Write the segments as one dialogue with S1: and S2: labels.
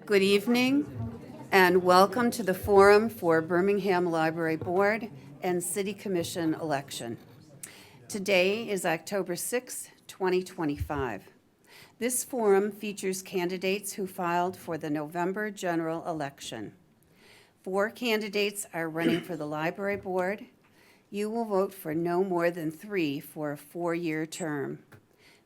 S1: Good evening and welcome to the Forum for Birmingham Library Board and City Commission election. Today is October 6, 2025. This forum features candidates who filed for the November general election. 4 candidates are running for the library board. You will vote for no more than 3 for a 4-year term.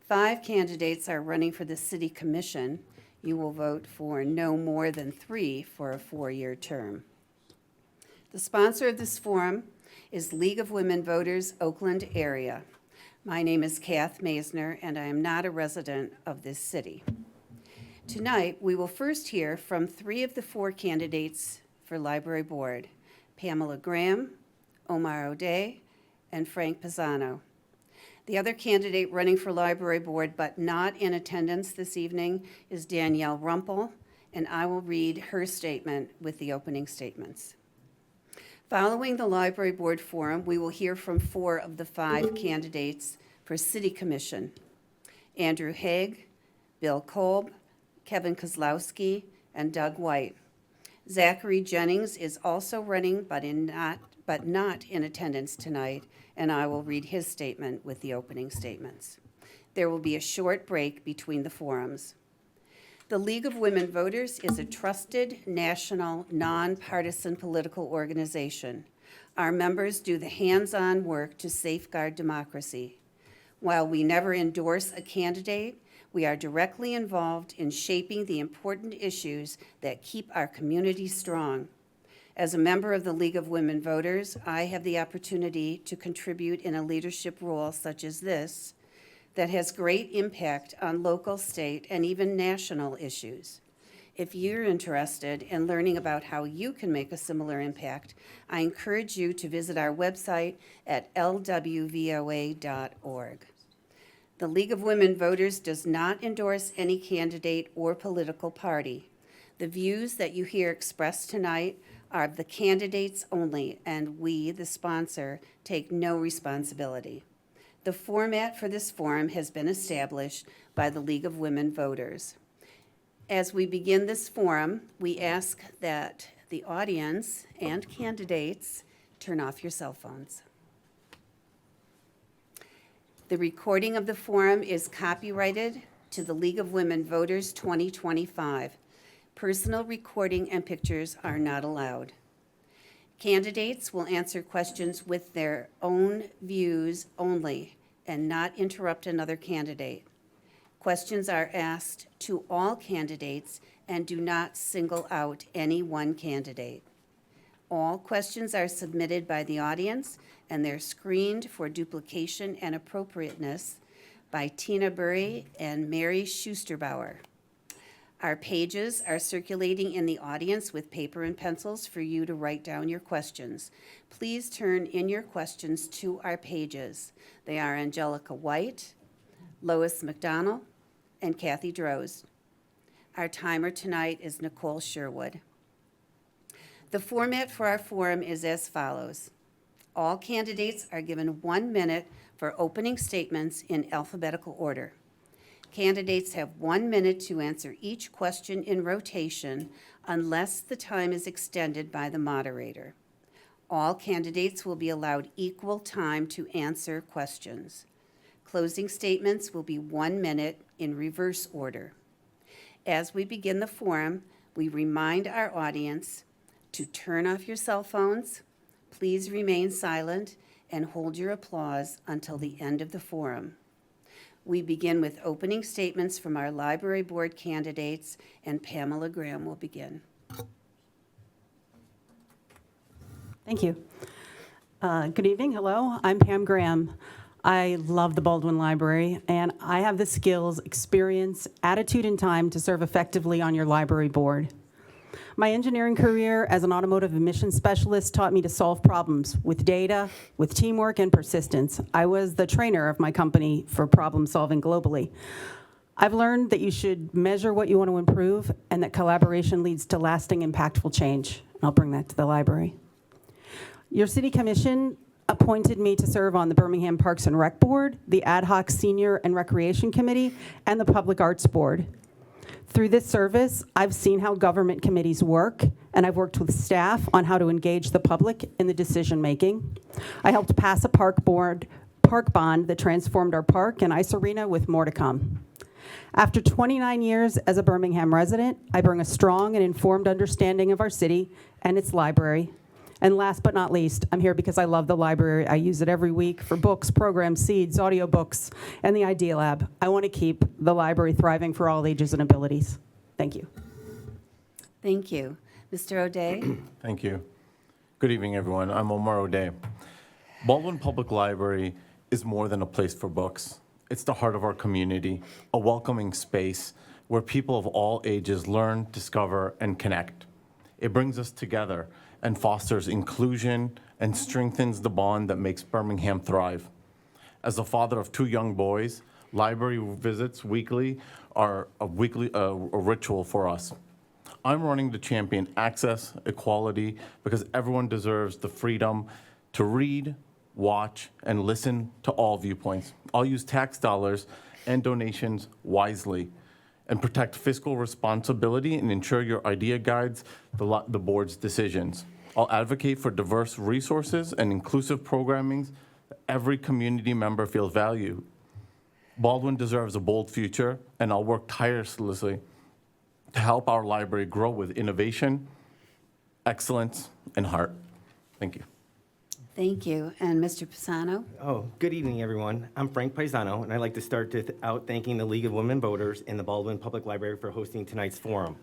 S1: 5 candidates are running for the City Commission. You will vote for no more than 3 for a 4-year term. The sponsor of this forum is League of Women Voters, Oakland area. My name is Kath Maisner, and I am not a resident of this city. Tonight, we will first hear from 3 of the 4 candidates for Library Board, Pamela Graham, Omar O'Day, and Frank Pisano. The other candidate running for Library Board but not in attendance this evening is Danielle Rumpel, and I will read her statement with the opening statements. Following the Library Board forum, we will hear from 4 of the 5 candidates for City Commission: Andrew Haig, Bill Kolb, Kevin Kozlowski, and Doug White. Zachary Jennings is also running but not in attendance tonight, and I will read his statement with the opening statements. There will be a short break between the forums. The League of Women Voters is a trusted, national, nonpartisan political organization. Our members do the hands-on work to safeguard democracy. While we never endorse a candidate, we are directly involved in shaping the important issues that keep our community strong. As a member of the League of Women Voters, I have the opportunity to contribute in a leadership role such as this that has great impact on local, state, and even national issues. If you're interested in learning about how you can make a similar impact, I encourage you to visit our website at lwvoa.org. The League of Women Voters does not endorse any candidate or political party. The views that you hear expressed tonight are of the candidates only, and we, the sponsor, take no responsibility. The format for this forum has been established by the League of Women Voters. As we begin this forum, we ask that the audience and candidates turn off your cell phones. The recording of the forum is copyrighted to the League of Women Voters 2025. Personal recording and pictures are not allowed. Candidates will answer questions with their own views only and not interrupt another candidate. Questions are asked to all candidates and do not single out any one candidate. All questions are submitted by the audience, and they're screened for duplication and appropriateness by Tina Burry and Mary Schusterbauer. Our pages are circulating in the audience with paper and pencils for you to write down your questions. Please turn in your questions to our pages. They are Angelica White, Lois McDonnell, and Kathy Droz. Our timer tonight is Nicole Sherwood. The format for our forum is as follows. All candidates are given 1 minute for opening statements in alphabetical order. Candidates have 1 minute to answer each question in rotation unless the time is extended by the moderator. All candidates will be allowed equal time to answer questions. Closing statements will be 1 minute in reverse order. As we begin the forum, we remind our audience to turn off your cell phones, please remain silent, and hold your applause until the end of the forum. We begin with opening statements from our library board candidates, and Pamela Graham will begin.
S2: Thank you. Good evening. Hello, I'm Pam Graham. I love the Baldwin Library, and I have the skills, experience, attitude, and time to serve effectively on your library board. My engineering career as an automotive emissions specialist taught me to solve problems with data, with teamwork, and persistence. I was the trainer of my company for problem solving globally. I've learned that you should measure what you want to improve and that collaboration leads to lasting, impactful change. I'll bring that to the library. Your City Commission appointed me to serve on the Birmingham Parks and Rec Board, the Ad Hoc Senior and Recreation Committee, and the Public Arts Board. Through this service, I've seen how government committees work, and I've worked with staff on how to engage the public in the decision-making. I helped pass a park bond that transformed our park and ice arena, with more to come. After 29 years as a Birmingham resident, I bring a strong and informed understanding of our city and its library. And last but not least, I'm here because I love the library. I use it every week for books, programs, seeds, audiobooks, and the Idea Lab. I want to keep the library thriving for all ages and abilities. Thank you.
S1: Thank you. Mr. O'Day?
S3: Thank you. Good evening, everyone. I'm Omar O'Day. Baldwin Public Library is more than a place for books. It's the heart of our community, a welcoming space where people of all ages learn, discover, and connect. It brings us together and fosters inclusion and strengthens the bond that makes Birmingham thrive. As the father of 2 young boys, library visits weekly are a ritual for us. I'm running to champion access, equality, because everyone deserves the freedom to read, watch, and listen to all viewpoints. I'll use tax dollars and donations wisely and protect fiscal responsibility and ensure your idea guides the board's decisions. I'll advocate for diverse resources and inclusive programming that every community member feels valued. Baldwin deserves a bold future, and I'll work tirelessly to help our library grow with innovation, excellence, and heart. Thank you.
S1: Thank you. And Mr. Pisano?
S4: Oh, good evening, everyone. I'm Frank Paisano, and I'd like to start out thanking the League of Women Voters and the Baldwin Public Library for hosting tonight's forum.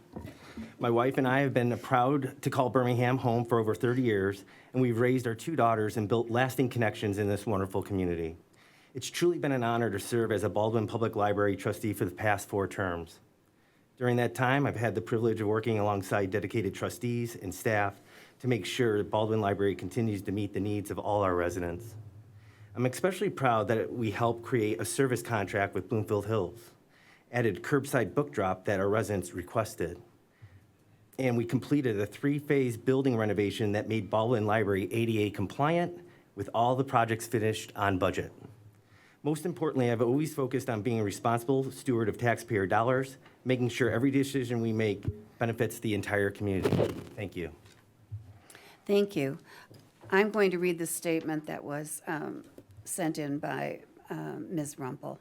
S4: My wife and I have been proud to call Birmingham home for over 30 years, and we've raised our 2 daughters and built lasting connections in this wonderful community. It's truly been an honor to serve as a Baldwin Public Library trustee for the past 4 terms. During that time, I've had the privilege of working alongside dedicated trustees and staff to make sure that Baldwin Library continues to meet the needs of all our residents. I'm especially proud that we helped create a service contract with Bloomfield Hills, added curbside book drop that our residents requested, and we completed a 3-phase building renovation that made Baldwin Library ADA compliant, with all the projects finished on budget. Most importantly, I've always focused on being a responsible steward of taxpayer dollars, making sure every decision we make benefits the entire community. Thank you.
S1: Thank you. I'm going to read the statement that was sent in by Ms. Rumpel.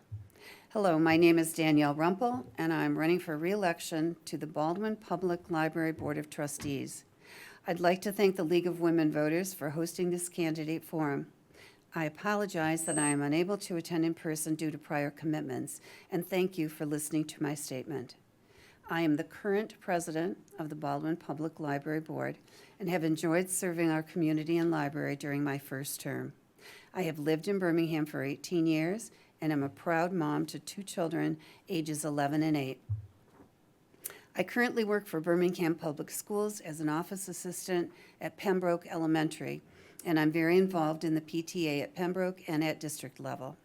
S1: Hello, my name is Danielle Rumpel, and I'm running for re-election to the Baldwin Public Library Board of Trustees. I'd like to thank the League of Women Voters for hosting this candidate forum. I apologize that I am unable to attend in person due to prior commitments, and thank you for listening to my statement. I am the current president of the Baldwin Public Library Board and have enjoyed serving our community and library during my first term. I have lived in Birmingham for 18 years and am a proud mom to 2 children, ages 11 and 8. I currently work for Birmingham Public Schools as an office assistant at Pembroke Elementary, and I'm very involved in the PTA at Pembroke and at district level.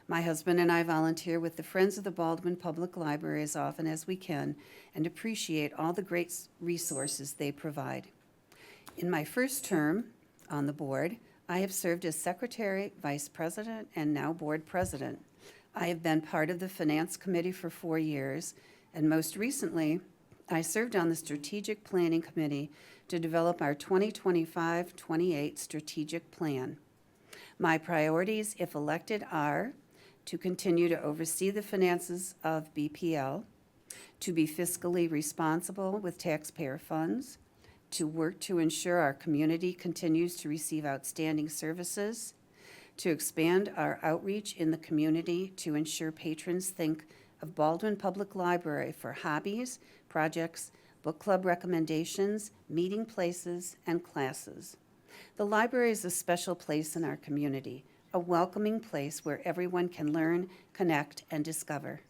S1: My husband and I volunteer with the Friends of the Baldwin Public Library as often as we can and appreciate all the great resources they provide. In my first term on the board, I have served as secretary, vice president, and now board president. I have been part of the finance committee for 4 years, and most recently, I served on the strategic planning committee to develop our 2025-28 strategic plan. My priorities, if elected, are to continue to oversee the finances of BPL, to be fiscally responsible with taxpayer funds, to work to ensure our community continues to receive outstanding services, to expand our outreach in the community to ensure patrons think of Baldwin Public Library for hobbies, projects, book club recommendations, meeting places, and classes. The library is a special place in our community, a welcoming place where everyone can learn, connect, and discover.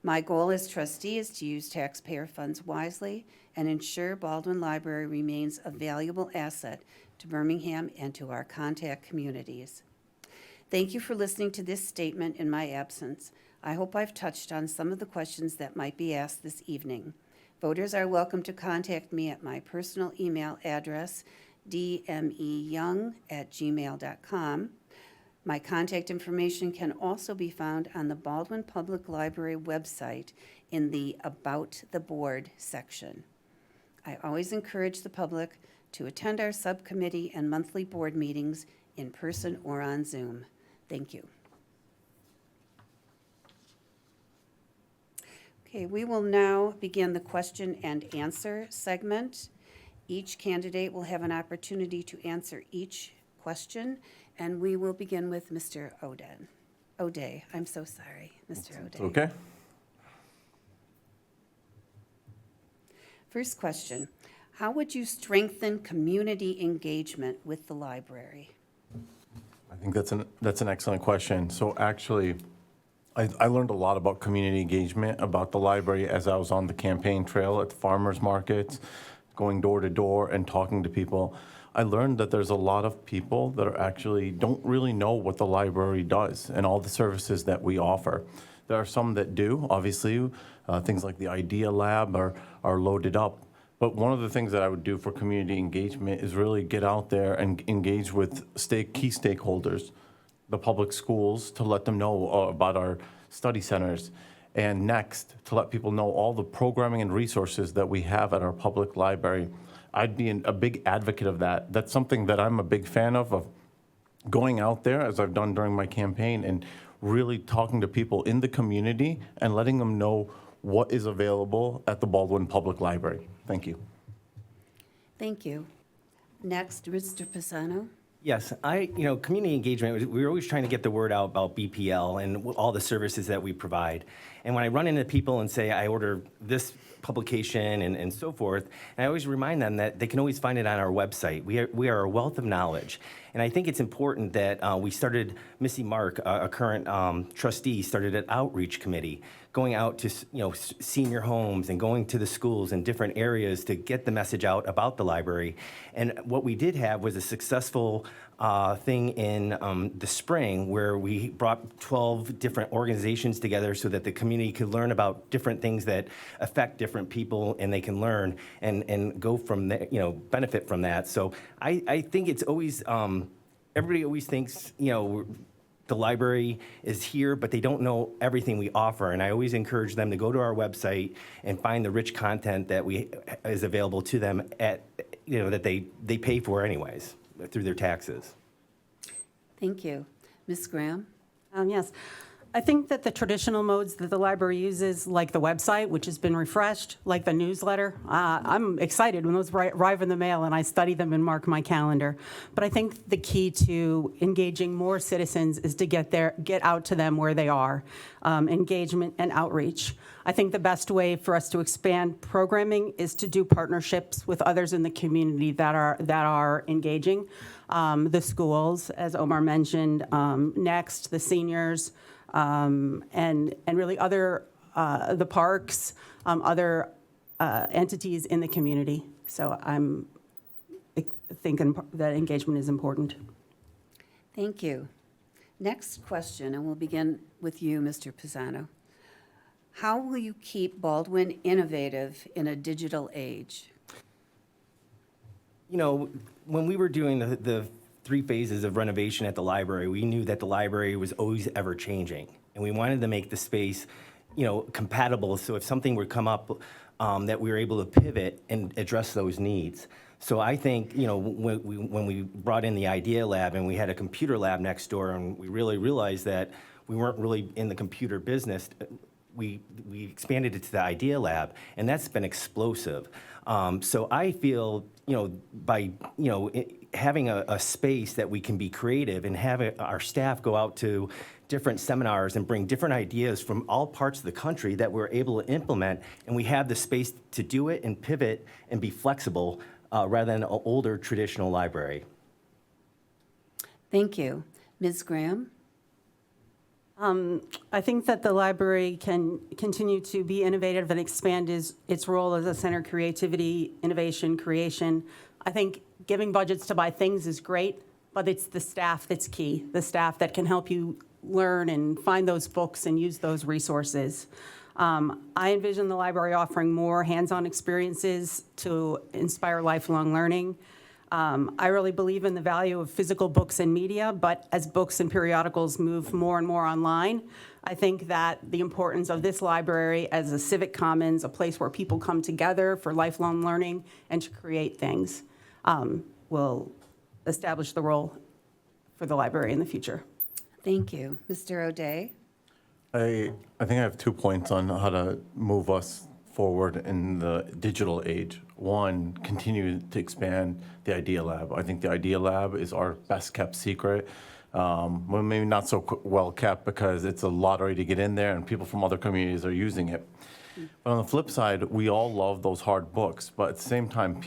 S1: My goal as trustee is to use taxpayer funds wisely and ensure Baldwin Library remains a valuable asset to Birmingham and to our contact communities. Thank you for listening to this statement in my absence. I hope I've touched on some of the questions that might be asked this evening. Voters are welcome to contact me at my personal email address, dmeyoung@gmail.com. My contact information can also be found on the Baldwin Public Library website in the About the Board section. I always encourage the public to attend our subcommittee and monthly board meetings in person or on Zoom. Thank you. Okay, we will now begin the question and answer segment. Each candidate will have an opportunity to answer each question, and we will begin with Mr. O'Day. I'm so sorry, Mr. O'Day.
S3: Okay?
S1: First question, how would you strengthen community engagement with the library?
S3: I think that's an excellent question. So actually, I learned a lot about community engagement about the library as I was on the campaign trail at the farmers markets, going door to door and talking to people. I learned that there's a lot of people that are actually don't really know what the library does and all the services that we offer. There are some that do, obviously, things like the Idea Lab are loaded up. But one of the things that I would do for community engagement is really get out there and engage with key stakeholders, the public schools, to let them know about our study centers. And next, to let people know all the programming and resources that we have at our public library. I'd be a big advocate of that. That's something that I'm a big fan of going out there, as I've done during my campaign, and really talking to people in the community and letting them know what is available at the Baldwin Public Library. Thank you.
S1: Thank you. Next, Mr. Pisano.
S4: Yes, community engagement, we're always trying to get the word out about BPL and all the services that we provide. And when I run into people and say I order this publication and so forth, and I always remind them that they can always find it on our website. We are a wealth of knowledge. And I think it's important that we started, Missy Mark, a current trustee, started an outreach committee, going out to senior homes and going to the schools in different areas to get the message out about the library. And what we did have was a successful thing in the spring where we brought 12 different organizations together so that the community could learn about different things that affect different people, and they can learn and go from there, benefit from that. So I think it's always, everybody always thinks, the library is here, but they don't know everything we offer. And I always encourage them to go to our website and find the rich content that is available to them at, that they pay for anyways through their taxes.
S1: Thank you. Ms. Graham?
S2: Yes. I think that the traditional modes that the library uses, like the website, which has been refreshed, like the newsletter, I'm excited when those arrive in the mail and I study them and mark my calendar. But I think the key to engaging more citizens is to get out to them where they are, engagement and outreach. I think the best way for us to expand programming is to do partnerships with others in the community that are engaging. The schools, as Omar mentioned, next, the seniors, and really other, the parks, other entities in the community. So I'm thinking that engagement is important.
S1: Thank you. Next question, and we'll begin with you, Mr. Pisano. How will you keep Baldwin innovative in a digital age?
S4: When we were doing the 3 phases of renovation at the library, we knew that the library was always ever changing. And we wanted to make the space, compatible, so if something would come up, that we were able to pivot and address those needs. So I think, when we brought in the Idea Lab and we had a computer lab next door, and we really realized that we weren't really in the computer business, we expanded it to the Idea Lab, and that's been explosive. So I feel, by, having a space that we can be creative and have our staff go out to different seminars and bring different ideas from all parts of the country that we're able to implement, and we have the space to do it and pivot and be flexible rather than an older traditional library.
S1: Thank you. Ms. Graham?
S2: I think that the library can continue to be innovative and expand its role as a center of creativity, innovation, creation. I think giving budgets to buy things is great, but it's the staff that's key, the staff that can help you learn and find those books and use those resources. I envision the library offering more hands-on experiences to inspire lifelong learning. I really believe in the value of physical books and media, but as books and periodicals move more and more online, I think that the importance of this library as a civic commons, a place where people come together for lifelong learning and to create things, will establish the role for the library in the future.
S1: Thank you. Mr. O'Day?
S3: I think I have 2 points on how to move us forward in the digital age. One, continue to expand the Idea Lab. I think the Idea Lab is our best kept secret. Well, maybe not so well kept because it's a lottery to get in there and people from other communities are using it. But on the flip side, we all love those hard books, but at the same time,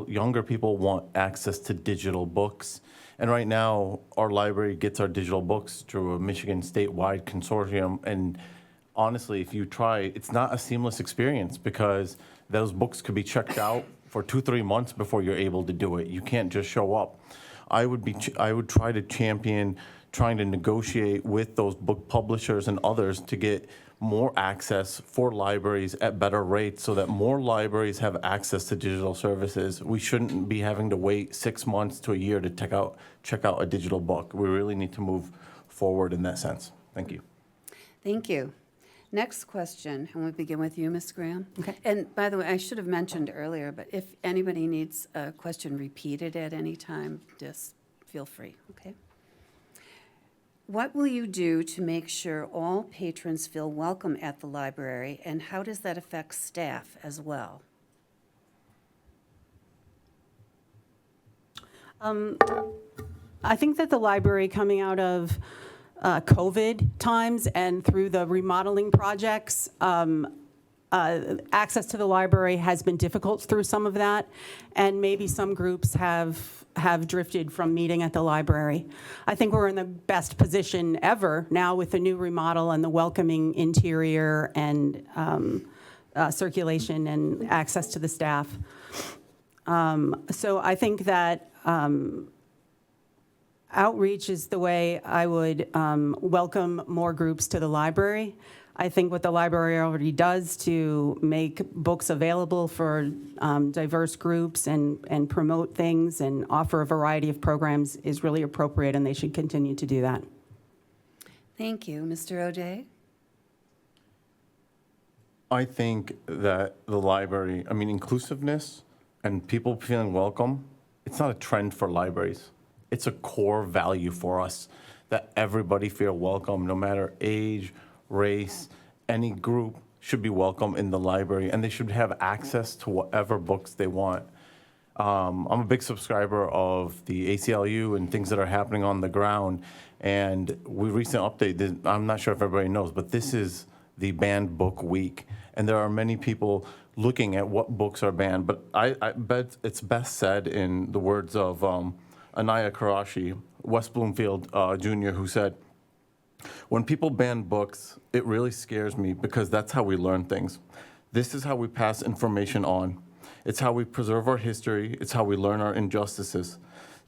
S3: younger people want access to digital books. And right now, our library gets our digital books through a Michigan statewide consortium. And honestly, if you try, it's not a seamless experience because those books could be checked out for 2-3 months before you're able to do it. You can't just show up. I would try to champion trying to negotiate with those book publishers and others to get more access for libraries at better rates so that more libraries have access to digital services. We shouldn't be having to wait 6 months to a year to check out a digital book. We really need to move forward in that sense. Thank you.
S1: Thank you. Next question, and we'll begin with you, Ms. Graham.
S2: Okay.
S1: And by the way, I should have mentioned earlier, but if anybody needs a question repeated at any time, just feel free, okay? What will you do to make sure all patrons feel welcome at the library, and how does that affect staff as well?
S2: I think that the library coming out of COVID times and through the remodeling projects, access to the library has been difficult through some of that, and maybe some groups have drifted from meeting at the library. I think we're in the best position ever now with the new remodel and the welcoming interior and circulation and access to the staff. So I think that outreach is the way I would welcome more groups to the library. I think what the library already does to make books available for diverse groups and promote things and offer a variety of programs is really appropriate, and they should continue to do that.
S1: Thank you. Mr. O'Day?
S3: I think that the library, inclusiveness and people feeling welcome, it's not a trend for libraries. It's a core value for us that everybody feel welcome, no matter age, race, any group should be welcome in the library, and they should have access to whatever books they want. I'm a big subscriber of the ACLU and things that are happening on the ground, and we recently updated, I'm not sure if everybody knows, but this is the banned book week, and there are many people looking at what books are banned, but I bet it's best said in the words of Anaya Karashi, West Bloomfield Jr., who said, "When people ban books, it really scares me because that's how we learn things. This is how we pass information on. It's how we preserve our history. It's how we learn our injustices.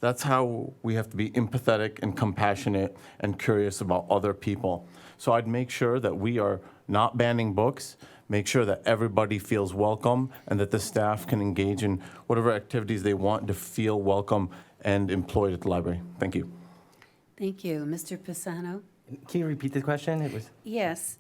S3: That's how we have to be empathetic and compassionate and curious about other people." So I'd make sure that we are not banning books, make sure that everybody feels welcome and that the staff can engage in whatever activities they want to feel welcome and employed at the library. Thank you.
S1: Thank you. Mr. Pisano?
S4: Can you repeat the question? It was.
S1: Yes.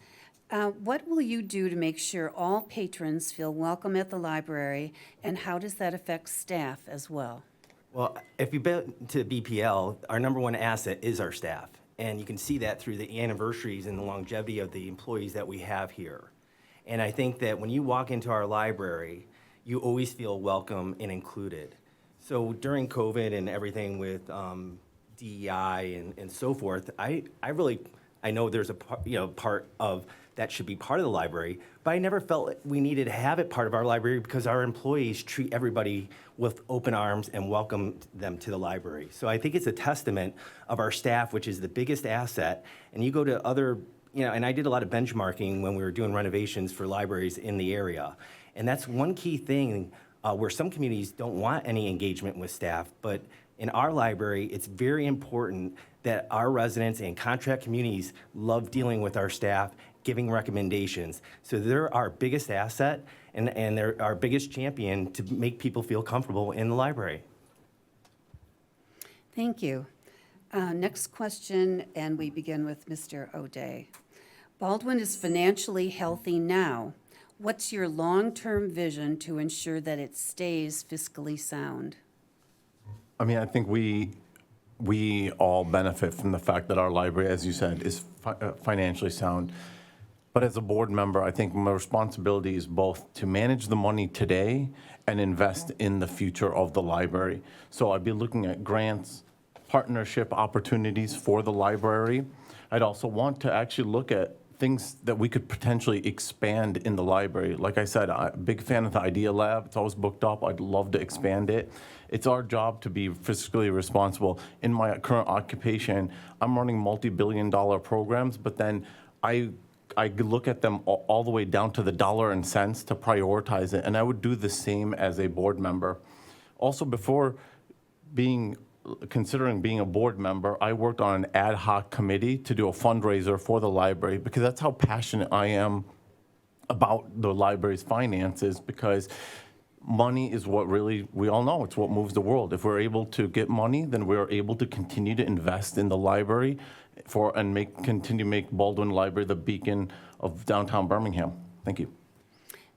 S1: What will you do to make sure all patrons feel welcome at the library, and how does that affect staff as well?
S4: Well, if you've been to BPL, our number one asset is our staff. And you can see that through the anniversaries and the longevity of the employees that we have here. And I think that when you walk into our library, you always feel welcome and included. So during COVID and everything with DEI and so forth, I know there's a part of that should be part of the library, but I never felt we needed to have it part of our library because our employees treat everybody with open arms and welcome them to the library. So I think it's a testament of our staff, which is the biggest asset. And you go to other, and I did a lot of benchmarking when we were doing renovations for libraries in the area. And that's one key thing where some communities don't want any engagement with staff, but in our library, it's very important that our residents and contract communities love dealing with our staff, giving recommendations. So they're our biggest asset, and they're our biggest champion to make people feel comfortable in the library.
S1: Thank you. Next question, and we begin with Mr. O'Day. Baldwin is financially healthy now. What's your long-term vision to ensure that it stays fiscally sound?
S3: I mean, I think we all benefit from the fact that our library, as you said, is financially sound. But as a board member, I think my responsibility is both to manage the money today and invest in the future of the library. So I'd be looking at grants, partnership opportunities for the library. I'd also want to actually look at things that we could potentially expand in the library. Like I said, I'm a big fan of the Idea Lab. It's always booked up. I'd love to expand it. It's our job to be fiscally responsible. In my current occupation, I'm running multi-billion-dollar programs, but then I look at them all the way down to the dollar and cents to prioritize it, and I would do the same as a board member. Also, before considering being a board member, I worked on an ad hoc committee to do a fundraiser for the library, because that's how passionate I am about the library's finances, because money is what really, we all know, it's what moves the world. If we're able to get money, then we're able to continue to invest in the library continue to make Baldwin Library the beacon of downtown Birmingham. Thank you.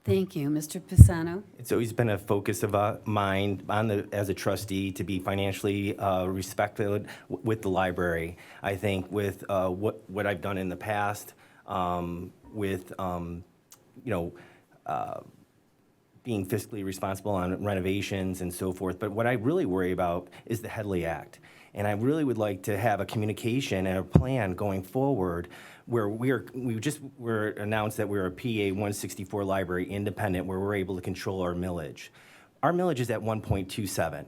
S1: Thank you. Mr. Pisano?
S4: It's always been a focus of mine as a trustee to be financially respected with the library. I think with what I've done in the past, with being fiscally responsible on renovations and so forth. But what I really worry about is the Headley Act. And I really would like to have a communication and a plan going forward where we were announced that we're a PA 164 library independent, where we're able to control our millage. Our millage is at 1.27.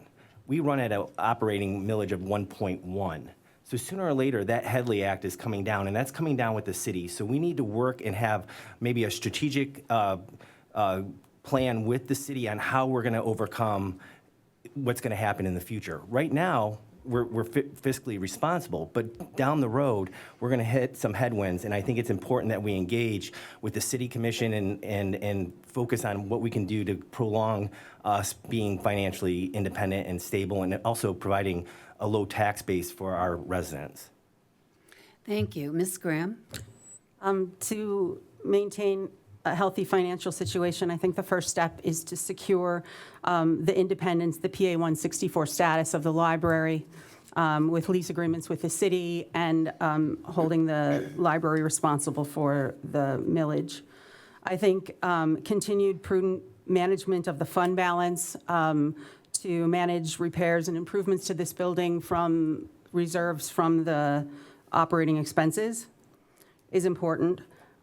S4: We run at an operating millage of 1.1. So sooner or later, that Headley Act is coming down, and that's coming down with the city. So we need to work and have maybe a strategic plan with the city on how we're going to overcome what's going to happen in the future. Right now, we're fiscally responsible, but down the road, we're going to hit some headwinds, and I think it's important that we engage with the city commission and focus on what we can do to prolong us being financially independent and stable, and also providing a low tax base for our residents.
S1: Thank you. Ms. Graham?
S2: To maintain a healthy financial situation, I think the first step is to secure the independence, the PA 164 status of the library, with lease agreements with the city, and holding the library responsible for the millage. I think continued prudent management of the fund balance to manage repairs and improvements to this building from reserves from the operating expenses is important.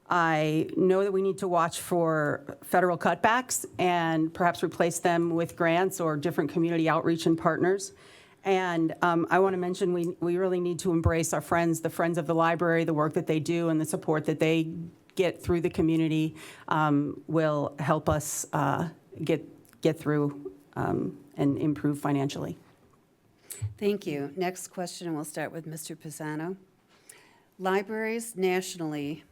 S2: I know that we need to watch for federal cutbacks and perhaps replace them with grants or different community outreach and partners. And I want to mention we really need to embrace our friends, the Friends of the Library, the work that they do and the support that they get through the community will help us get through and improve financially.
S1: Thank you. Next question, we'll start with Mr. Pisano. Libraries nationally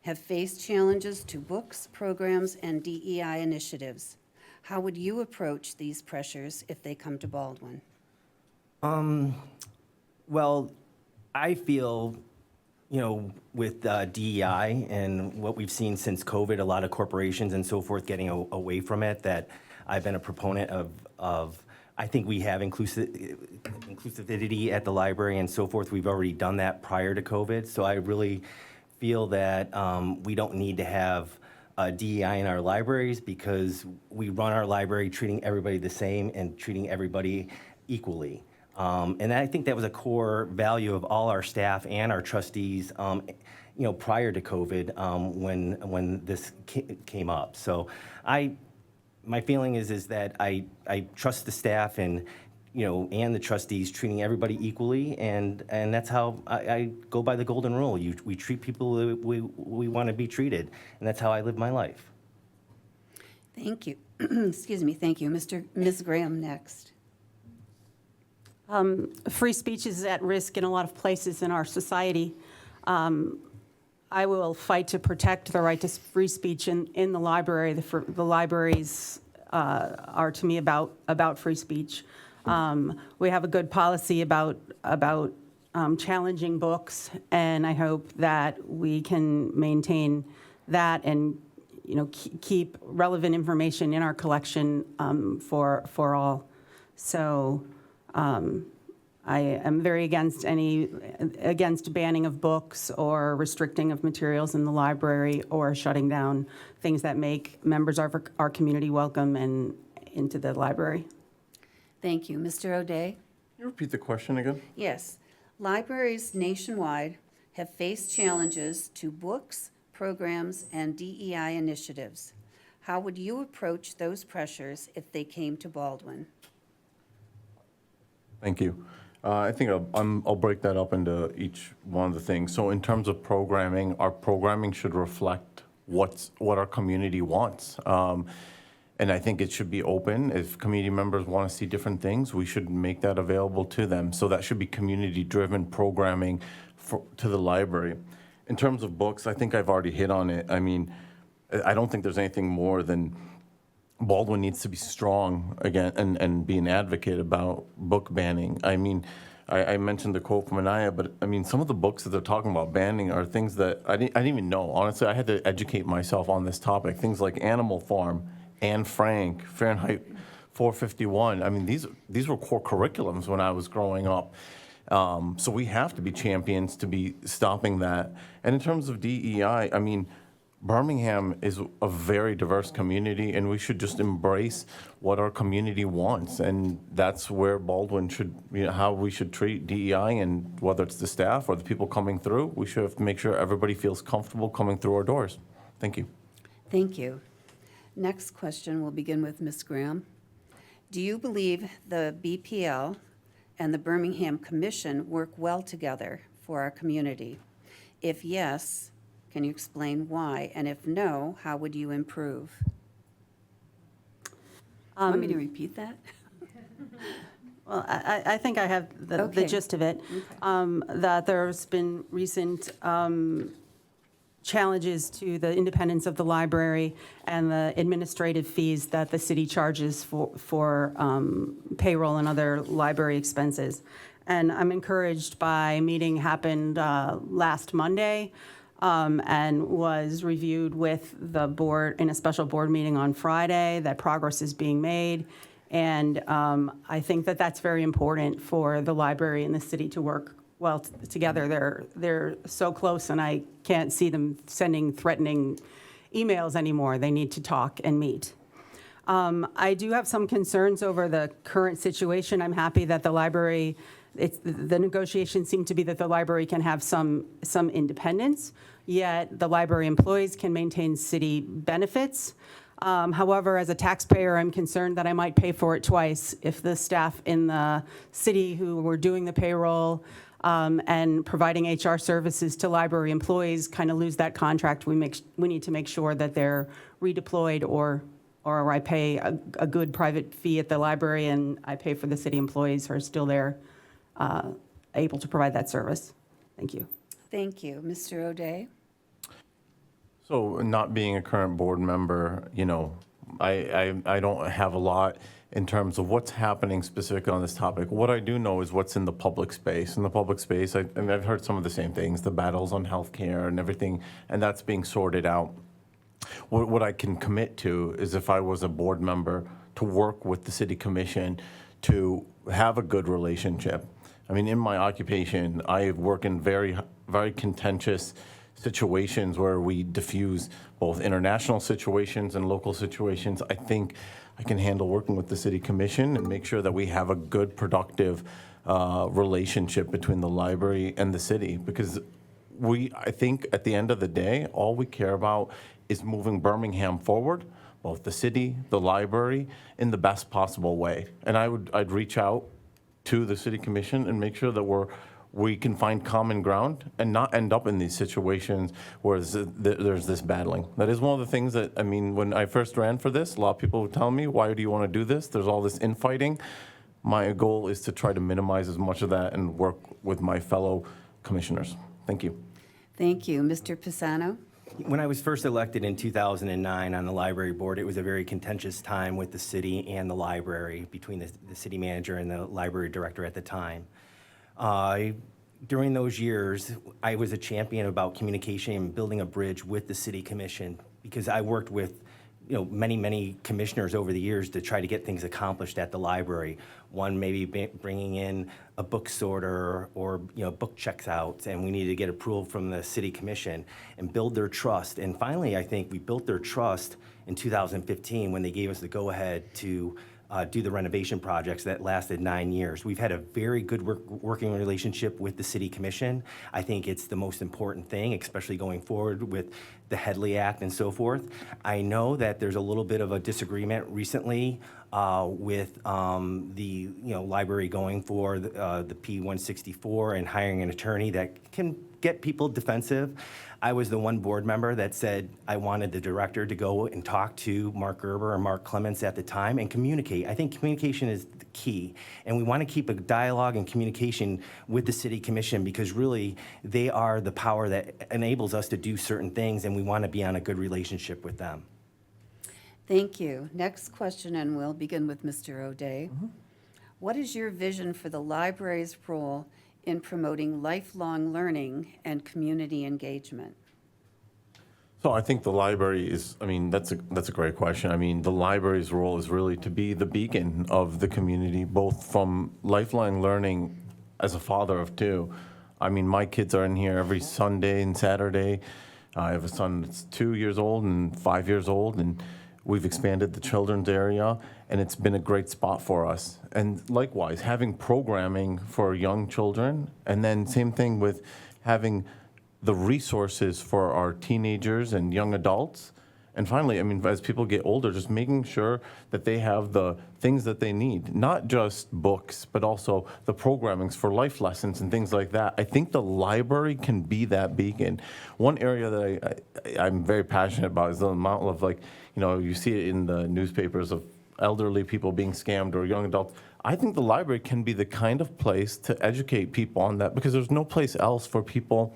S1: have faced challenges to books, programs, and DEI initiatives. How would you approach these pressures if they come to Baldwin?
S4: Well, I feel, with DEI and what we've seen since COVID, a lot of corporations and so forth getting away from it, that I've been a proponent of I think we have inclusivity at the library and so forth. We've already done that prior to COVID. So I really feel that we don't need to have DEI in our libraries, because we run our library treating everybody the same and treating everybody equally. And I think that was a core value of all our staff and our trustees, prior to COVID, when this came up. So my feeling is that I trust the staff and the trustees treating everybody equally, and that's how I go by the golden rule. We treat people we want to be treated, and that's how I live my life.
S1: Thank you. Excuse me. Thank you. Ms. Graham next.
S2: Free speech is at risk in a lot of places in our society. I will fight to protect the right to free speech in the library. The libraries are, to me, about free speech. We have a good policy about challenging books, and I hope that we can maintain that and, keep relevant information in our collection for all. So I am very against banning of books or restricting of materials in the library or shutting down things that make members of our community welcome and into the library.
S1: Thank you. Mr. O'Day?
S3: Can you repeat the question again?
S1: Yes. Libraries nationwide have faced challenges to books, programs, and DEI initiatives. How would you approach those pressures if they came to Baldwin?
S3: Thank you. I think I'll break that up into each one of the things. So in terms of programming, our programming should reflect what our community wants. And I think it should be open. If community members want to see different things, we should make that available to them. So that should be community-driven programming to the library. In terms of books, I think I've already hit on it. I mean, I don't think there's anything more than Baldwin needs to be strong again and be an advocate about book banning. I mean, I mentioned the quote from Anaya, but I mean, some of the books that they're talking about banning are things that I didn't even know. Honestly, I had to educate myself on this topic. Things like Animal Farm, Anne Frank, Fahrenheit 451. I mean, these were core curriculums when I was growing up. So we have to be champions to be stopping that. And in terms of DEI, I mean, Birmingham is a very diverse community, and we should just embrace what our community wants. And that's where Baldwin should, how we should treat DEI, and whether it's the staff or the people coming through, we should have to make sure everybody feels comfortable coming through our doors. Thank you.
S1: Thank you. Next question will begin with Ms. Graham. Do you believe the BPL and the Birmingham Commission work well together for our community? If yes, can you explain why? And if no, how would you improve? Want me to repeat that?
S2: Well, I think I have the
S1: Okay.
S2: gist of it, that there's been recent challenges to the independence of the library and the administrative fees that the city charges for payroll and other library expenses. And I'm encouraged by a meeting happened last Monday and was reviewed with the board in a special board meeting on Friday, that progress is being made. And I think that that's very important for the library and the city to work well together. They're so close, and I can't see them sending threatening emails anymore. They need to talk and meet. I do have some concerns over the current situation. I'm happy that the library, the negotiations seem to be that the library can have some independence, yet the library employees can maintain city benefits. However, as a taxpayer, I'm concerned that I might pay for it twice if the staff in the city who were doing the payroll and providing HR services to library employees kind of lose that contract. We need to make sure that they're redeployed, or I pay a good private fee at the library and I pay for the city employees who are still there, able to provide that service. Thank you.
S1: Thank you. Mr. O'Day?
S3: So not being a current board member, I don't have a lot in terms of what's happening specifically on this topic. What I do know is what's in the public space. In the public space, I've heard some of the same things, the battles on healthcare and everything, and that's being sorted out. What I can commit to is, if I was a board member, to work with the city commission to have a good relationship. I mean, in my occupation, I work in very, very contentious situations where we diffuse both international situations and local situations. I think I can handle working with the city commission and make sure that we have a good, productive relationship between the library and the city, because I think at the end of the day, all we care about is moving Birmingham forward, both the city, the library, in the best possible way. And I'd reach out to the city commission and make sure that we can find common ground and not end up in these situations where there's this battling. That is one of the things that, I mean, when I first ran for this, a lot of people would tell me, why do you want to do this? There's all this infighting. My goal is to try to minimize as much of that and work with my fellow commissioners. Thank you.
S1: Thank you. Mr. Pisano?
S4: When I was first elected in 2009 on the library board, it was a very contentious time with the city and the library, between the city manager and the library director at the time. During those years, I was a champion about communication and building a bridge with the city commission, because I worked with many commissioners over the years to try to get things accomplished at the library. One maybe bringing in a book sorter or book checks out, and we needed to get approval from the city commission and build their trust. And finally, I think we built their trust in 2015 when they gave us the go-ahead to do the renovation projects that lasted 9 years. We've had a very good working relationship with the City Commission. I think it's the most important thing, especially going forward with the Headley Act and so forth. I know that there's a little bit of a disagreement recently with the library going for the P-164 and hiring an attorney that can get people defensive. I was the one board member that said I wanted the director to go and talk to Mark Gerber or Mark Clements at the time and communicate. I think communication is the key, and we want to keep a dialogue and communication with the City Commission, because really they are the power that enables us to do certain things, and we want to be on a good relationship with them.
S1: Thank you. Next question, and we'll begin with Mr. O'Day. What is your vision for the library's role in promoting lifelong learning and community engagement?
S3: So I think the library is, that's a great question. The library's role is really to be the beacon of the community, both from lifelong learning as a father of two. My kids are in here every Sunday and Saturday. I have a son that's 2 years old and 5 years old, and we've expanded the children's area, and it's been a great spot for us. And likewise, having programming for young children, and then same thing with having the resources for our teenagers and young adults. And finally, as people get older, just making sure that they have the things that they need, not just books, but also the programmings for life lessons and things like that. I think the library can be that beacon. One area that I'm very passionate about is the amount of, you see it in the newspapers of elderly people being scammed or young adults. I think the library can be the kind of place to educate people on that, because there's no place else for people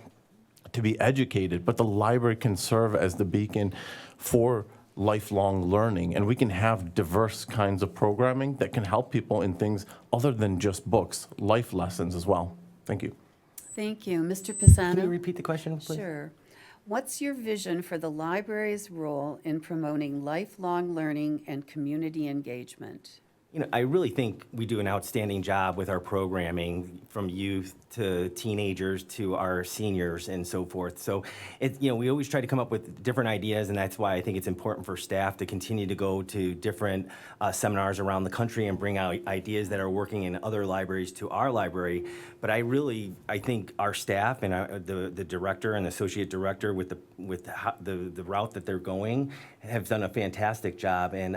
S3: to be educated, but the library can serve as the beacon for lifelong learning, and we can have diverse kinds of programming that can help people in things other than just books, life lessons as well. Thank you.
S1: Thank you. Mr. Pisano?
S4: Can you repeat the question, please?
S1: Sure. What's your vision for the library's role in promoting lifelong learning and community engagement?
S4: I really think we do an outstanding job with our programming, from youth to teenagers to our seniors and so forth. So, we always try to come up with different ideas, and that's why I think it's important for staff to continue to go to different seminars around the country and bring out ideas that are working in other libraries to our library. But I think our staff and the director and associate director with the route that they're going have done a fantastic job, and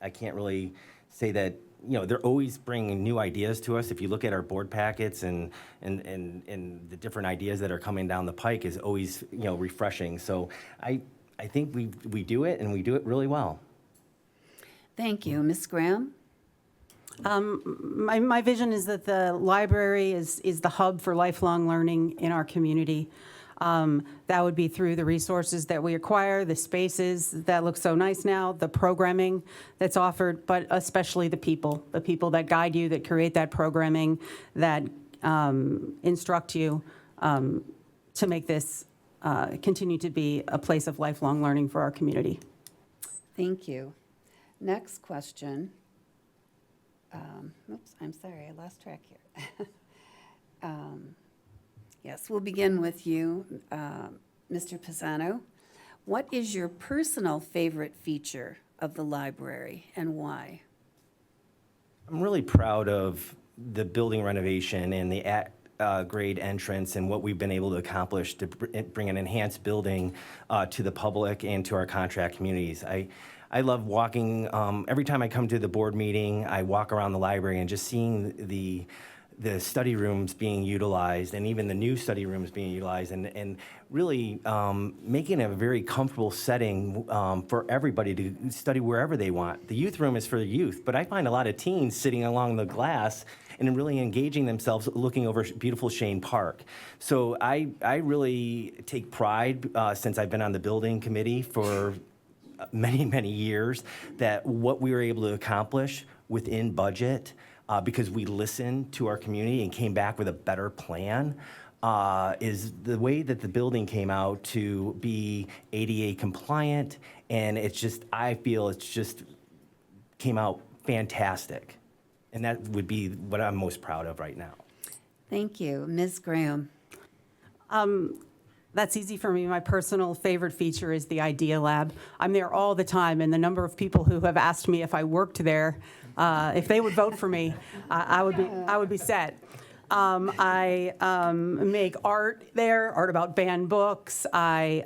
S4: I can't really say that, they're always bringing new ideas to us. If you look at our board packets and the different ideas that are coming down the pike is always, refreshing. So I think we do it, and we do it really well.
S1: Thank you. Ms. Graham?
S2: My vision is that the library is the hub for lifelong learning in our community. That would be through the resources that we acquire, the spaces that look so nice now, the programming that's offered, but especially the people that guide you, that create that programming, that instruct you to make this continue to be a place of lifelong learning for our community.
S1: Thank you. Next question. Oops, I'm sorry, I lost track here. Yes, we'll begin with you, Mr. Pisano. What is your personal favorite feature of the library, and why?
S4: I'm really proud of the building renovation and the grade entrance and what we've been able to accomplish to bring an enhanced building to the public and to our contract communities. I love walking, every time I come to the board meeting, I walk around the library and just seeing the study rooms being utilized, and even the new study rooms being utilized, and really making a very comfortable setting for everybody to study wherever they want. The youth room is for the youth, but I find a lot of teens sitting along the glass and really engaging themselves looking over beautiful Shane Park. So I really take pride, since I've been on the building committee for many, many years, that what we were able to accomplish within budget, because we listened to our community and came back with a better plan, is the way that the building came out to be ADA compliant, and it's just, I feel it's just came out fantastic. And that would be what I'm most proud of right now.
S1: Thank you. Ms. Graham?
S2: That's easy for me. My personal favorite feature is the Idea Lab. I'm there all the time, and the number of people who have asked me if I worked there, if they would vote for me, I would be set. I make art there, art about banned books. I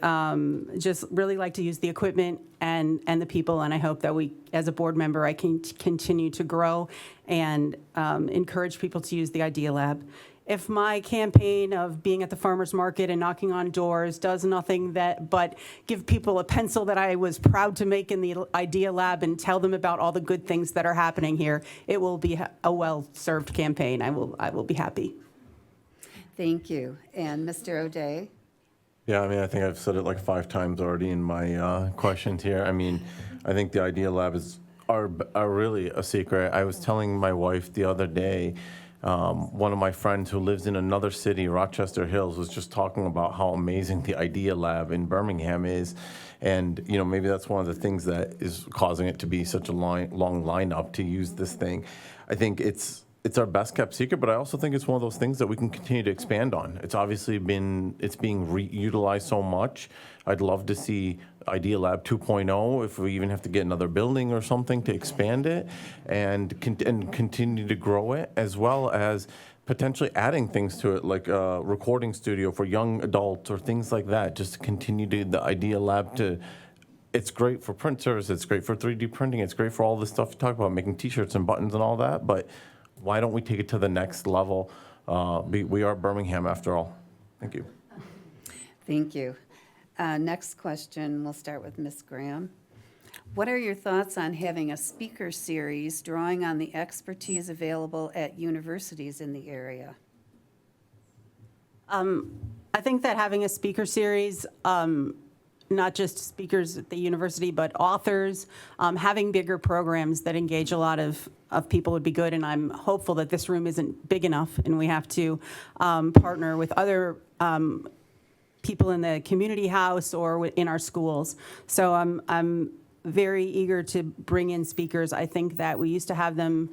S2: just really like to use the equipment and the people, and I hope that we, as a board member, I can continue to grow and encourage people to use the Idea Lab. If my campaign of being at the farmer's market and knocking on doors does nothing but give people a pencil that I was proud to make in the Idea Lab and tell them about all the good things that are happening here, it will be a well-served campaign. I will be happy.
S1: Thank you. And Mr. O'Day?
S3: Yeah, I mean, I think I've said it like 5 times already in my questions here. I mean, I think the Idea Lab are really a secret. I was telling my wife the other day, one of my friends who lives in another city, Rochester Hills, was just talking about how amazing the Idea Lab in Birmingham is. And, you know, maybe that's one of the things that is causing it to be such a long lineup to use this thing. I think it's our best kept secret, but I also think it's one of those things that we can continue to expand on. It's obviously it's being utilized so much. I'd love to see Idea Lab 2.0, if we even have to get another building or something to expand it and continue to grow it, as well as potentially adding things to it, like a recording studio for young adults or things like that, just to continue the Idea Lab to. It's great for print service, it's great for 3D printing, it's great for all this stuff you talk about, making t-shirts and buttons and all that, but why don't we take it to the next level? We are Birmingham after all. Thank you.
S1: Thank you. Next question, we'll start with Ms. Graham. What are your thoughts on having a speaker series drawing on the expertise available at universities in the area?
S2: I think that having a speaker series, not just speakers at the university, but authors, having bigger programs that engage a lot of people would be good. And I'm hopeful that this room isn't big enough and we have to partner with other people in the community house or in our schools. So I'm very eager to bring in speakers. I think that we used to have them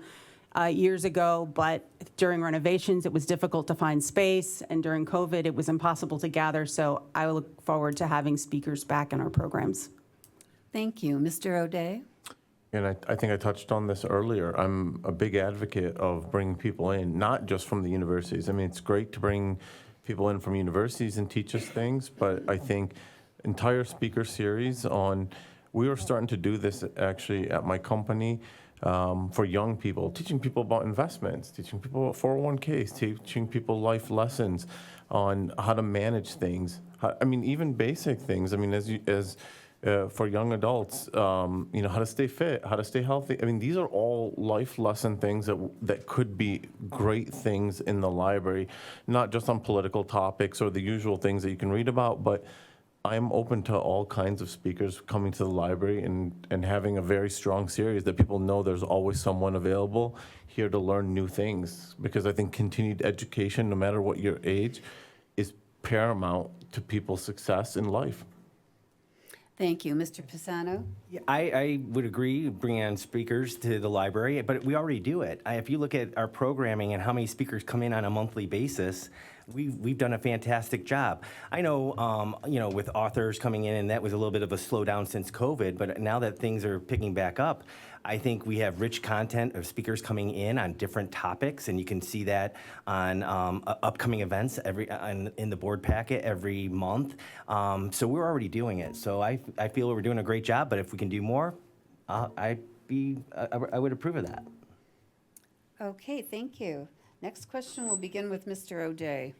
S2: years ago, but during renovations, it was difficult to find space, and during COVID, it was impossible to gather. So I look forward to having speakers back in our programs.
S1: Thank you. Mr. O'Day?
S3: And I think I touched on this earlier. I'm a big advocate of bringing people in, not just from the universities. I mean, it's great to bring people in from universities and teach us things, but I think entire speaker series on, we were starting to do this actually at my company for young people, teaching people about investments, teaching people about 401ks, teaching people life lessons on how to manage things. I mean, even basic things. I mean, for young adults, you know, how to stay fit, how to stay healthy. I mean, these are all life lesson things that could be great things in the library, not just on political topics or the usual things that you can read about, but I'm open to all kinds of speakers coming to the library and having a very strong series that people know there's always someone available here to learn new things, because I think continued education, no matter what your age, is paramount to people's success in life.
S1: Thank you. Mr. Pisano?
S4: Yeah, I would agree bringing on speakers to the library, but we already do it. If you look at our programming and how many speakers come in on a monthly basis, we've done a fantastic job. I know, you know, with authors coming in, and that was a little bit of a slowdown since COVID, but now that things are picking back up, I think we have rich content of speakers coming in on different topics, and you can see that on upcoming events in the board packet every month. So we're already doing it. So I feel we're doing a great job, but if we can do more, I would approve of that.
S1: Okay, thank you. Next question will begin with Mr. O'Day.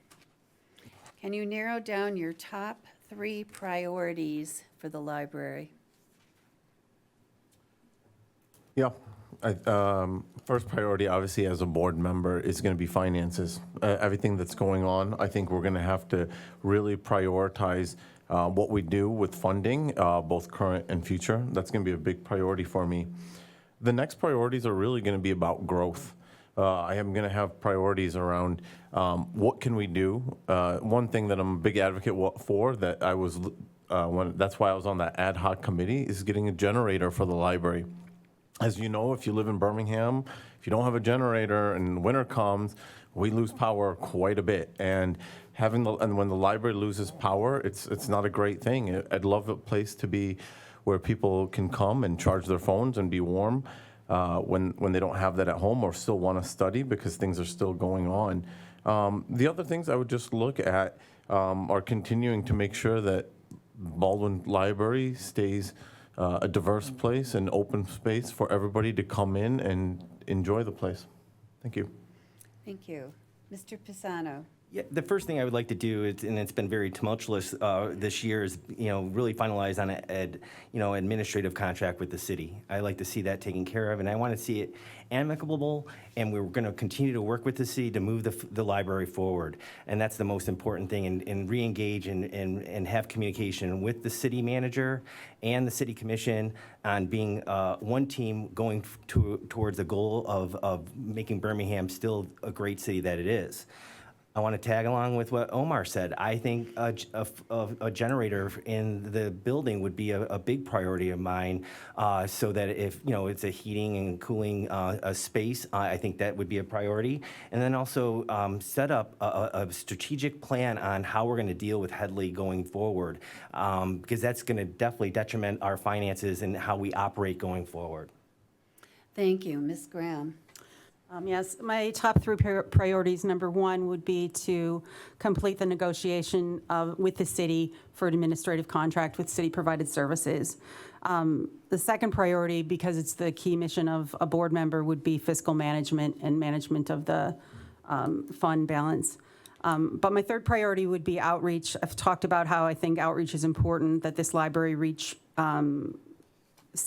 S1: Can you narrow down your top 3 priorities for the library?
S3: Yeah, First priority, obviously, as a board member, is going to be finances. Everything that's going on, I think we're going to have to really prioritize what we do with funding, both current and future. That's going to be a big priority for me. The next priorities are really going to be about growth. I am going to have priorities around what can we do. One thing that I'm a big advocate for that I was, that's why I was on that ad hoc committee, is getting a generator for the library. As you know, if you live in Birmingham, if you don't have a generator and winter comes, we lose power quite a bit. And when the library loses power, it's not a great thing. I'd love a place to be where people can come and charge their phones and be warm when they don't have that at home or still want to study because things are still going on. The other things I would just look at are continuing to make sure that Baldwin Library stays a diverse place and open space for everybody to come in and enjoy the place. Thank you.
S1: Thank you. Mr. Pisano.
S4: Yeah, the first thing I would like to do, and it's been very tumultuous this year, is really finalize on an administrative contract with the city. I like to see that taken care of, and I want to see it amicable. And we're going to continue to work with the city to move the library forward, and that's the most important thing. And re-engage and have communication with the city manager and the city commission on being one team going towards the goal of making Birmingham still a great city that it is. I want to tag along with what Omar said. I think a generator in the building would be a big priority of mine, so that if it's a heating and cooling a space, I think that would be a priority. And then also set up a strategic plan on how we're going to deal with Headley going forward, because that's going to definitely detriment our finances and how we operate going forward.
S1: Thank you. Ms. Graham.
S2: Yes, my top three priorities, number one would be to complete the negotiation with the city for an administrative contract with city-provided services. The second priority, because it's the key mission of a board member, would be fiscal management and management of the fund balance. But my third priority would be outreach. I've talked about how I think outreach is important, that this library reach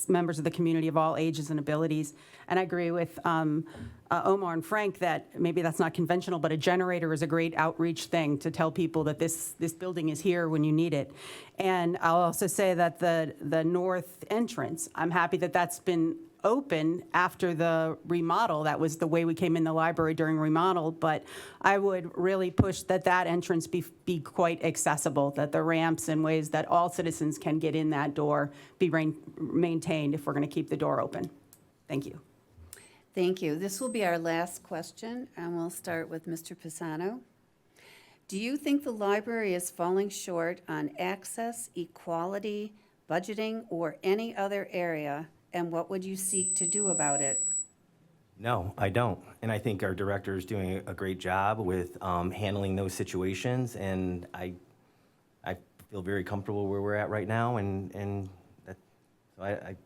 S2: members of the community of all ages and abilities. And I agree with Omar and Frank that maybe that's not conventional, but a generator is a great outreach thing to tell people that this building is here when you need it. And I'll also say that the north entrance, I'm happy that that's been open after the remodel. That was the way we came in the library during remodel, but I would really push that entrance be quite accessible, that the ramps and ways that all citizens can get in that door be maintained if we're going to keep the door open. Thank you.
S1: Thank you. This will be our last question, and we'll start with Mr. Pisano. Do you think the library is falling short on access, equality, budgeting, or any other area? And what would you seek to do about it?
S4: No, I don't. And I think our director is doing a great job with handling those situations. And I feel very comfortable where we're at right now. So I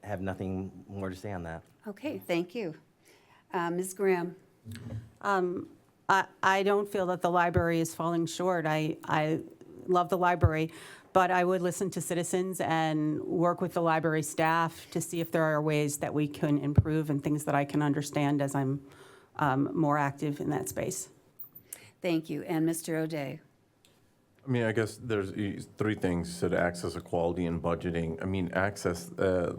S4: have nothing more to say on that.
S1: Okay, thank you. Ms. Graham.
S2: I don't feel that the library is falling short. I love the library, but I would listen to citizens and work with the library staff to see if there are ways that we can improve and things that I can understand as I'm more active in that space.
S1: Thank you. And Mr. O'Day.
S3: I mean, I guess there's three things: said access, equality, and budgeting. I mean, access. The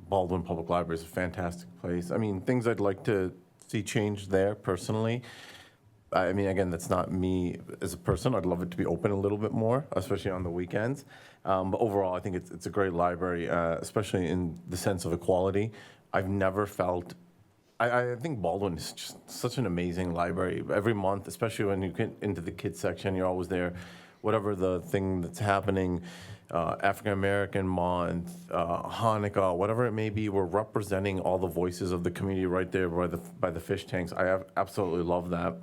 S3: Baldwin Public Library is a fantastic place. I mean, things I'd like to see changed there personally. I mean, again, that's not me as a person. I'd love it to be open a little bit more, especially on the weekends. But overall, I think it's a great library, especially in the sense of equality. I've never felt. I think Baldwin is just such an amazing library. Every month, especially when you get into the kids section, you're always there. Whatever the thing that's happening, African American Month, Hanukkah, whatever it may be, we're representing all the voices of the community right there by the fish tanks. I absolutely love that.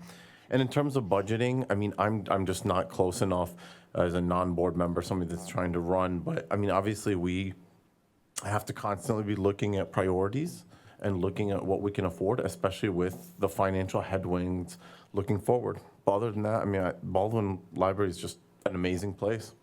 S3: And in terms of budgeting, I mean, I'm just not close enough as a non-board member, somebody that's trying to run. But I mean, obviously, we have to constantly be looking at priorities and looking at what we can afford, especially with the financial headwinds looking forward. But other than that, I mean, Baldwin Library is just an amazing place.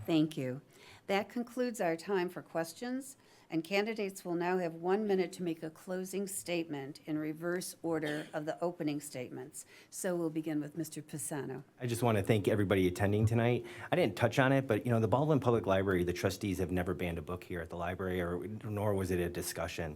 S1: Thank you. That concludes our time for questions. and candidates will now have 1 minute to make a closing statement in reverse order of the opening statements. So we'll begin with Mr. Pisano.
S4: I just want to thank everybody attending tonight. I didn't touch on it, but the Baldwin Public Library, the trustees have never banned a book here at the library, nor was it a discussion.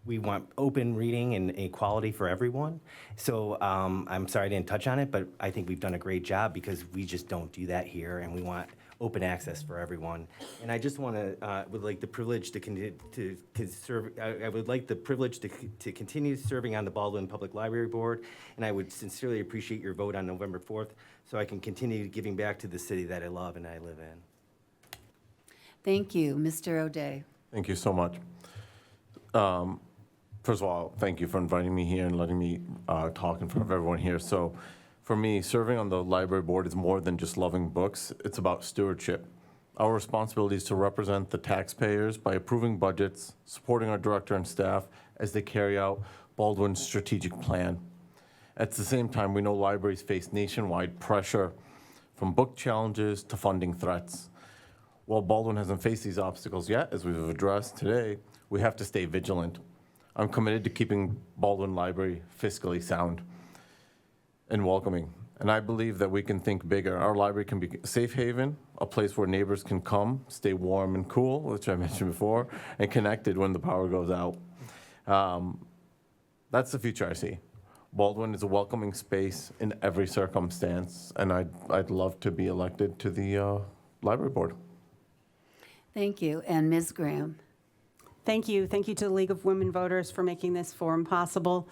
S4: We want open reading and equality for everyone. So I'm sorry I didn't touch on it, but I think we've done a great job because we just don't do that here, and we want open access for everyone. And I just want to, would like the privilege to serve, I would like the privilege to continue serving on the Baldwin Public Library Board, and I would sincerely appreciate your vote on November 4th so I can continue giving back to the city that I love and I live in.
S1: Thank you. Mr. O'Day.
S3: Thank you so much. First of all, thank you for inviting me here and letting me talk in front of everyone here. So for me, serving on the library board is more than just loving books. It's about stewardship. Our responsibility is to represent the taxpayers by approving budgets, supporting our director and staff as they carry out Baldwin's strategic plan. At the same time, we know libraries face nationwide pressure from book challenges to funding threats. While Baldwin hasn't faced these obstacles yet, as we've addressed today, we have to stay vigilant. I'm committed to keeping Baldwin Library fiscally sound and welcoming. And I believe that we can think bigger. Our library can be a safe haven, a place where neighbors can come, stay warm and cool, which I mentioned before, and connected when the power goes out. That's the future I see. Baldwin is a welcoming space in every circumstance, and I'd love to be elected to the library board.
S1: Thank you. And Ms. Graham.
S2: Thank you. Thank you to the League of Women Voters for making this forum possible.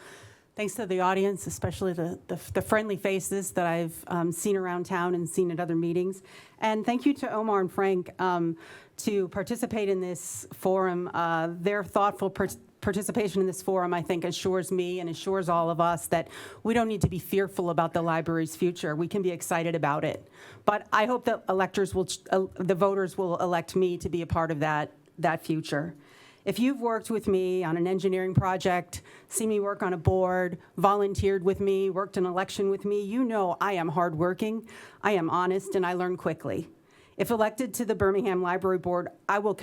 S2: Thanks to the audience, especially the friendly faces that I've seen around town and seen at other meetings. And thank you to Omar and Frank to participate in this forum. Their thoughtful participation in this forum, I think, assures me and assures all of us that we don't need to be fearful about the library's future. We can be excited about it. But I hope that the voters will elect me to be a part of that future. If you've worked with me on an engineering project, seen me work on a board, volunteered with me, worked an election with me, you know I am hardworking, I am honest, and I learn quickly. If elected to the Birmingham Library Board, I will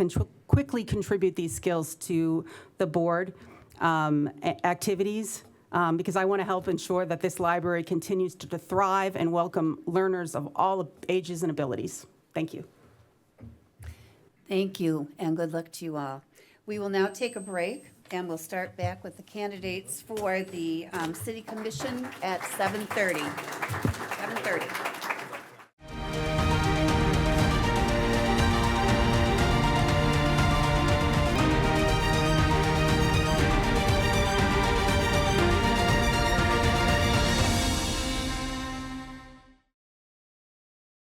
S2: quickly contribute these skills to the board activities because I want to help ensure that this library continues to thrive and welcome learners of all ages and abilities. Thank you.
S1: Thank you, and good luck to you all. We will now take a break, and we'll start back with the candidates for the City Commission at 7:30. 7:30.